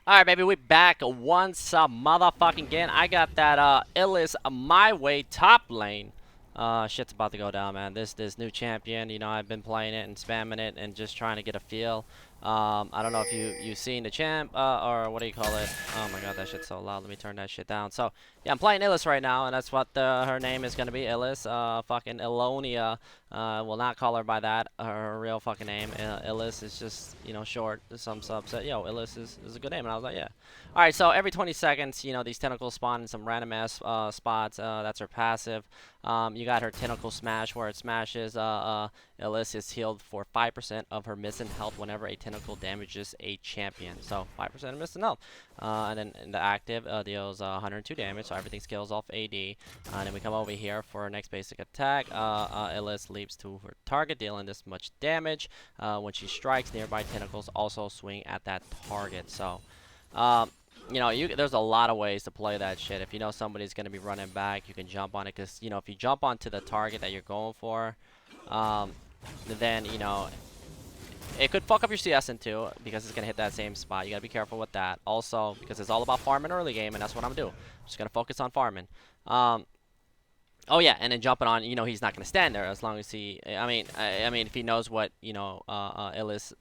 Alright, baby, we back once motherfucking again. I got that Illis my way top lane. Shit's about to go down, man. This new champion, you know, I've been playing it and spamming it and just trying to get a feel. I don't know if you seen the champ or what do you call it? Oh my god, that shit's so loud. Let me turn that shit down. So yeah, I'm playing Illis right now, and that's what her name is gonna be, Illis. Fucking Illonia. Will not call her by that. Her real fucking name. Illis is just, you know, short. Some subs said, yo, Illis is a good name, and I was like, yeah. All right, so every 20 seconds, you know, these tentacles spawn in some random ass spots. That's her passive. You got her tentacle smash, where it smashes. Illis is healed for 5% of her missing health whenever a tentacle damages a champion. So 5% of missing health. And then in the active deals 102 damage, so everything scales off AD. And then we come over here for our next basic attack. Illis leaps to her target, dealing this much damage. When she strikes, nearby tentacles also swing at that target. So, you know, there's a lot of ways to play that shit. If you know somebody's going to be running back, you can jump on it. Because, you know, if you jump onto the target that you're going for, then, you know, it could fuck up your CS in two because it's going to hit that same spot. You got to be careful with that. Also, because it's all about farming early game, and that's what I'm going to do. I'm just going to focus on farming. Oh yeah, and then jumping on, you know, he's not going to stand there as long as he, I mean, if he knows what, you know, Illis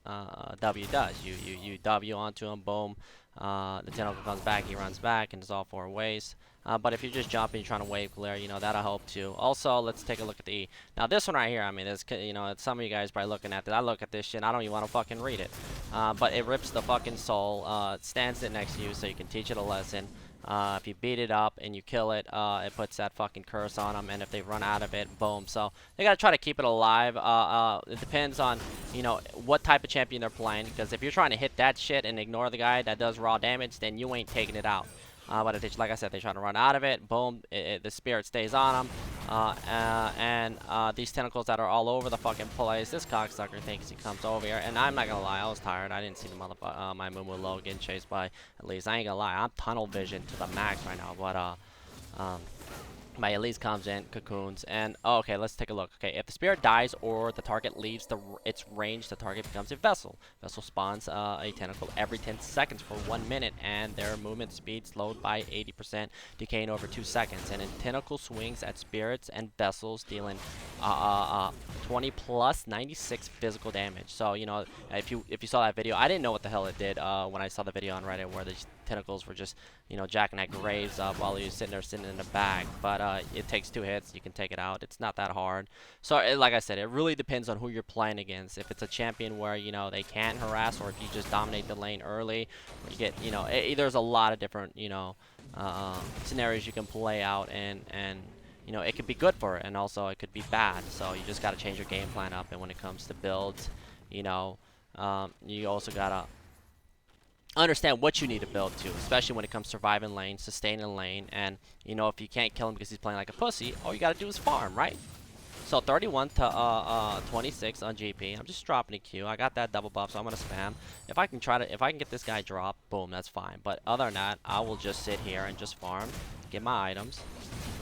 W does. You W onto him, boom, the tentacle comes back, he runs back, and it's all four ways. But if you're just jumping, you're trying to wave clear, you know, that'll help too. Also, let's take a look at the E. Now, this one right here, I mean, this, you know, some of you guys probably looking at that. I look at this shit, I don't even want to fucking read it. But it rips the fucking soul, stands it next to you so you can teach it a lesson. If you beat it up and you kill it, it puts that fucking curse on them, and if they run out of it, boom. So they gotta try to keep it alive. It depends on, you know, what type of champion they're playing, because if you're trying to hit that shit and ignore the guy that does raw damage, then you ain't taking it out. But if they, like I said, they try to run out of it, boom, the spirit stays on them. These tentacles that are all over the fucking place, this cocksucker thinks he comes over here, and I'm not gonna lie, I was tired. I didn't see the motherfucker, my Moo Low getting chased by Elise. I ain't gonna lie, I'm tunnel vision to the max right now, but my Elise comes in, cocoons, and oh, okay, let's take a look. Okay, if the spirit dies or the target leaves its range, the target becomes a vessel. Vessel spawns a tentacle every 10 seconds for 1 minute, and their movement speed slowed by 80%, decaying over 2 seconds. And then tentacle swings at spirits and vessels, dealing 20 plus 96 physical damage. So, you know, if you saw that video, I didn't know what the hell it did when I saw the video on Reddit where the tentacles were just, you know, jacking that graves up while he was sitting in the bag. But it takes 2 hits, you can take it out. It's not that hard. So like I said, it really depends on who you're playing against. If it's a champion where, you know, they can't harass, or if you just dominate the lane early, you get, you know, there's a lot of different, you know, scenarios you can play out, and you know, it could be good for it, and also it could be bad. So you just got to change your game plan up. And when it comes to builds, you know, you also gotta understand what you need to build to, especially when it comes to surviving lane, sustaining lane. And, you know, if you can't kill him because he's playing like a pussy, all you gotta do is farm, right? So 31 to 26 on GP. I'm just dropping a Q. I got that double buff, so I'm gonna spam. If I can get this guy drop, boom, that's fine. But other than that, I will just sit here and just farm, get my items,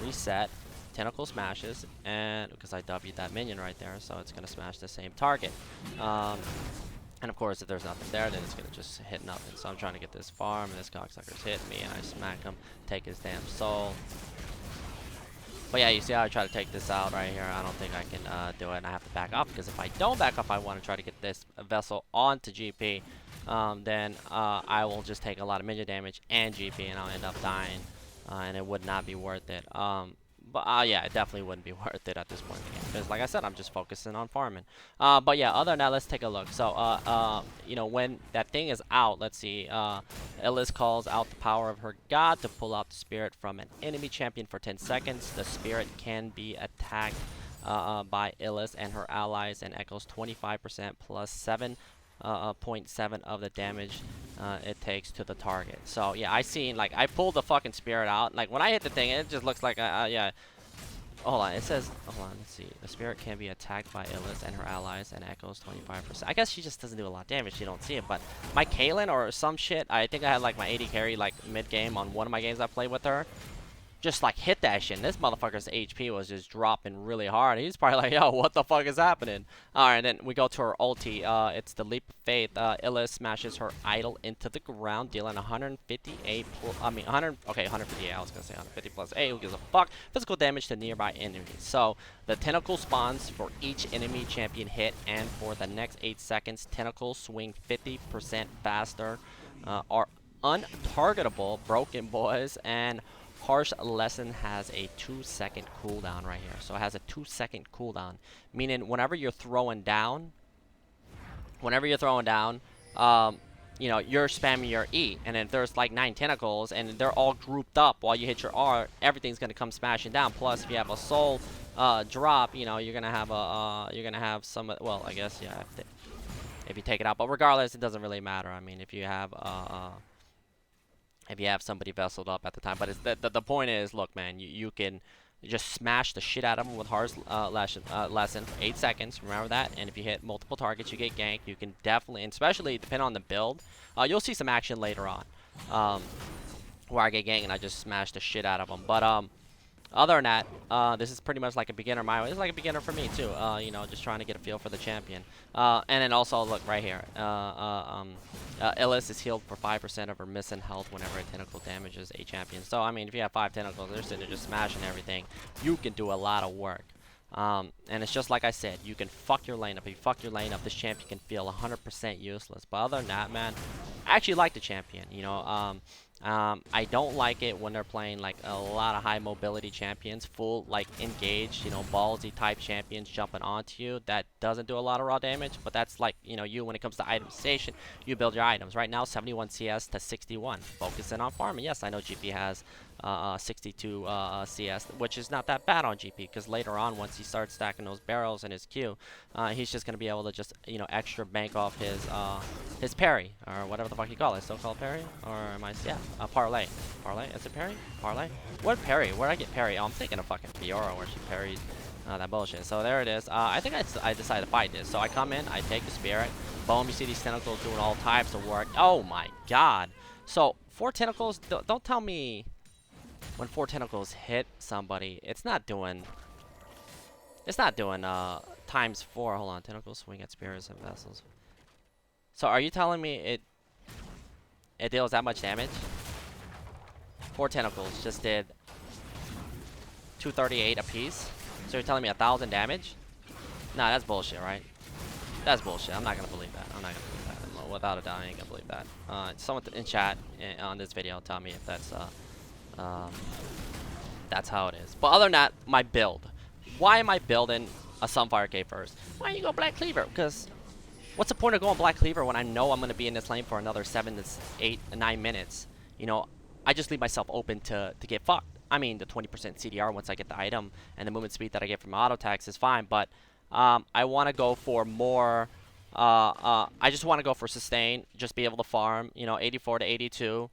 reset, tentacle smashes, and because I W'd that minion right there, so it's gonna smash the same target. And of course, if there's nothing there, then it's going to just hit nothing. So I'm trying to get this farm, and this cocksucker's hitting me, and I smack him, take his damn soul. But yeah, you see how I try to take this out right here? I don't think I can do it, and I have to back off, because if I don't back off, I want to try to get this vessel onto GP. Then I will just take a lot of minion damage and GP, and I'll end up dying, and it would not be worth it. But yeah, it definitely wouldn't be worth it at this point in the game, because like I said, I'm just focusing on farming. But yeah, other than that, let's take a look. So, you know, when that thing is out, let's see, Illis calls out the power of her god to pull out the spirit from an enemy champion for 10 seconds. The spirit can be attacked by Illis and her allies, and echoes 25% plus 7.7 of the damage it takes to the target. So yeah, I seen, like, I pulled the fucking spirit out. Like, when I hit the thing, it just looks like yeah. Hold on, it says, hold on, let's see. The spirit can be attacked by Illis and her allies, and echoes 25%. I guess she just doesn't do a lot of damage, you don't see it. But my Kaylin or some shit, I think I had like my 80 carry like mid game on one of my games I played with her. just like hit that shit. And this motherfucker's HP was just dropping really hard. He's probably like, yo, what the fuck is happening? Alright, then we go to her ulti. It's the Leap of Faith. Illis smashes her idol into the ground, dealing 158 158, I was gonna say 150 plus 8, who gives a fuck? Physical damage to nearby enemies. So, the tentacle spawns for each enemy champion hit, and for the next 8 seconds, tentacles swing 50% faster, are untargetable, broken boys, and Harsh Lesson has a 2-second cooldown right here. So it has a 2-second cooldown, meaning whenever you're throwing down, you know, you're spamming your E, and if there's like 9 tentacles and they're all grouped up while you hit your R, everything's gonna come smashing down. Plus, if you have a soul drop, you know, you're gonna have some. Well, I guess yeah, if you take it out, but regardless, it doesn't really matter. I mean, if you have somebody vesseled up at the time. But it's the point is, look, man, you can just smash the shit out of them with Harsh Lesson for 8 seconds. Remember that. And if you hit multiple targets, you get ganked. You can definitely, and especially depending on the build, you'll see some action later on where I get ganked and I just smash the shit out of them. But other than that, this is pretty much like a beginner my way. It's like a beginner for me too. You know, just trying to get a feel for the champion. And then also look right here. Illis is healed for 5% of her missing health whenever a tentacle damages a champion. So I mean, if you have 5 tentacles, they're sitting there just smashing everything. You can do a lot of work. And it's just like I said, you can fuck your lane up. If you fuck your lane up, this champion can feel 100% useless. But other than that, man, I actually like the champion. You know, I don't like it when they're playing like a lot of high mobility champions, full like engaged, you know, ballsy type champions jumping onto you. That doesn't do a lot of raw damage, but that's like, you know, you when it comes to item station, you build your items. Right now, 71 CS to 61, focusing on farming. Yes, I know GP has 62 CS, which is not that bad on GP, because later on, once he starts stacking those barrels in his queue, he's just gonna be able to just, you know, extra bank off his parry, or whatever the fuck you call it. Still called parry, or am I? Yeah, parlay. Parlay? Is it parry? Parlay? What parry? Where'd I get parry? Oh, I'm thinking of fucking Fiora where she parries that bullshit. So there it is. I think I decided to fight this. So I come in, I take the spirit. Boom, you see these tentacles doing all types of work. Oh my god. So 4 tentacles, don't tell me when 4 tentacles hit somebody, it's not doing times 4. Hold on, tentacles swing at spirits and vessels. So are you telling me it deals that much damage? 4 tentacles just did 238 apiece. So you're telling me 1,000 damage? Nah, that's bullshit, right? That's bullshit. I'm not gonna believe that. I'm not gonna believe that. Without a doubt, I ain't gonna believe that. Someone in chat on this video tell me if that's how it is. But other than that, my build. Why am I building a Sunfire Cave first? Why don't you go Black Cleaver? Because what's the point of going Black Cleaver when I know I'm going to be in this lane for another 7 to 8 to 9 minutes? You know, I just leave myself open to get fucked. I mean, the 20% CDR once I get the item and the movement speed that I get from auto attacks is fine, but I want to go for more. I just want to go for sustain, just be able to farm, you know, 84 to 82.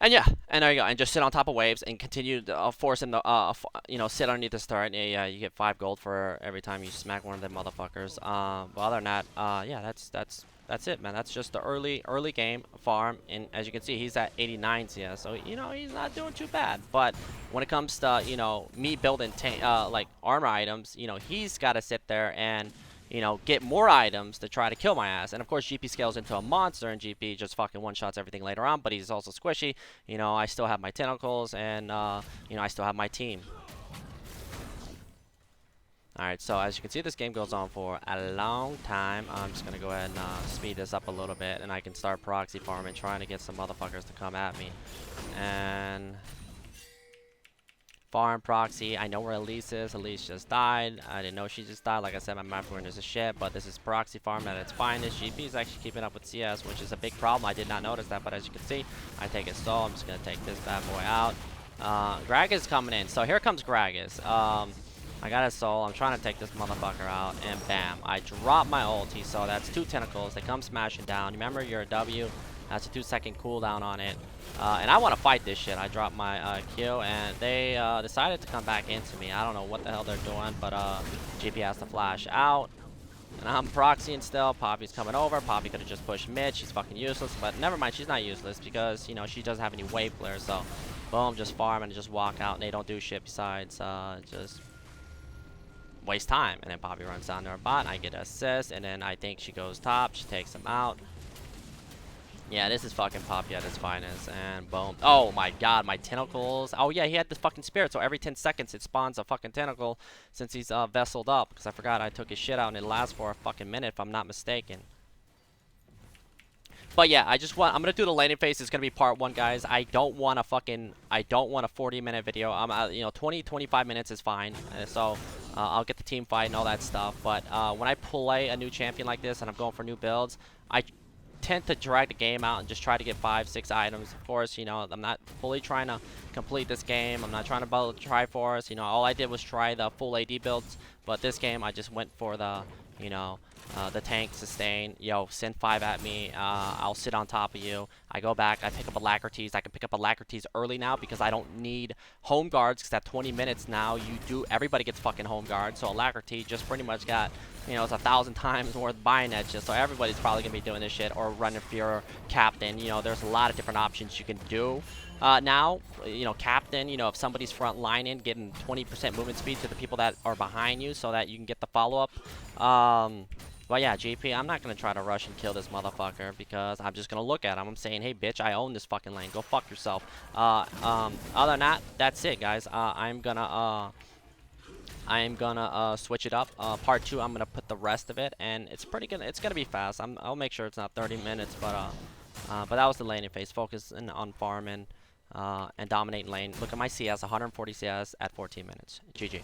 And yeah, and there you go, and just sit on top of waves and continue to force him to, you know, sit underneath the start. And yeah, you get 5 gold for every time you smack one of them motherfuckers. But other than that, yeah, that's it, man. That's just the early game farm, and as you can see, he's at 89 CS, so you know he's not doing too bad. But when it comes to, you know, me building like armor items, you know, he's got to sit there and, you know, get more items to try to kill my ass. And of course, GP scales into a monster, and GP just fucking one-shots everything later on, but he's also squishy. You know, I still have my tentacles, and, you know, I still have my team. Alright, so as you can see, this game goes on for a long time. I'm just going to go ahead and speed this up a little bit, and I can start proxy farming, trying to get some motherfuckers to come at me. And farm proxy. I know where Illis is. Illis just died. I didn't know she just died. Like I said, my map is a shit, but this is proxy farm at its finest. GP is actually keeping up with CS, which is a big problem. I did not notice that, but as you can see, I take it so. I'm just going to take this bad boy out. Greg is coming in. So here comes Gragas. I got his soul. I'm trying to take this motherfucker out, and bam, I drop my ulti. So that's 2 tentacles. They come smashing down. Remember, you're a W. That's a 2-second cooldown on it. And I want to fight this shit. I dropped my Q, and they decided to come back into me. I don't know what the hell they're doing, but GP has to flash out. And I'm proxying still. Poppy's coming over. Poppy could have just pushed mid. She's fucking useless. But never mind, she's not useless because, you know, she doesn't have any wave players. So, boom, just farm and just walk out. And they don't do shit besides just waste time. And then Poppy runs down to her bot. And I get an assist. And then I think she goes top. She takes him out. Yeah, this is fucking Poppy at its finest. And boom. Oh my god, my tentacles. Oh yeah, he had this fucking spirit. So every 10 seconds it spawns a fucking tentacle since he's vesseled up. Because I forgot I took his shit out and it lasts for a fucking minute if I'm not mistaken. But yeah, I'm gonna do the laning phase. It's gonna be part 1, guys. I don't want a 40-minute video. You know, 25 minutes is fine. So I'll get the team fight and all that stuff. But when I play a new champion like this and I'm going for new builds, I tend to drag the game out and just try to get 5-6 items. Of course, you know, I'm not fully trying to complete this game. I'm not trying to build Triforce. You know, all I did was try the full AD builds. But this game, I just went for the, you know, the tank sustain. Yo, send 5 at me. I'll sit on top of you. I go back. I pick up Alacrities. I can pick up Alacrities early now because I don't need home guards. Because at 20 minutes now, everybody gets fucking home guards. So Alacrity just pretty much got, you know, it's 1,000 times worth buying that shit. So everybody's probably gonna be doing this shit or running for your captain. You know, there's a lot of different options you can do. Now, you know, captain, you know, if somebody's front lining, getting 20% movement speed to the people that are behind you so that you can get the follow-up. But yeah, GP, I'm not going to try to rush and kill this motherfucker because I'm just going to look at him. I'm saying, hey, bitch, I own this fucking lane. Go fuck yourself. Other than that, that's it, guys. I'm going to switch it up. Part 2, I'm going to put the rest of it, and it's pretty good. It's going to be fast. I'll make sure it's not 30 minutes, but that was the laning phase. Focusing on farming and dominating lane. Look at my CS, 140 CS at 14 minutes. GG.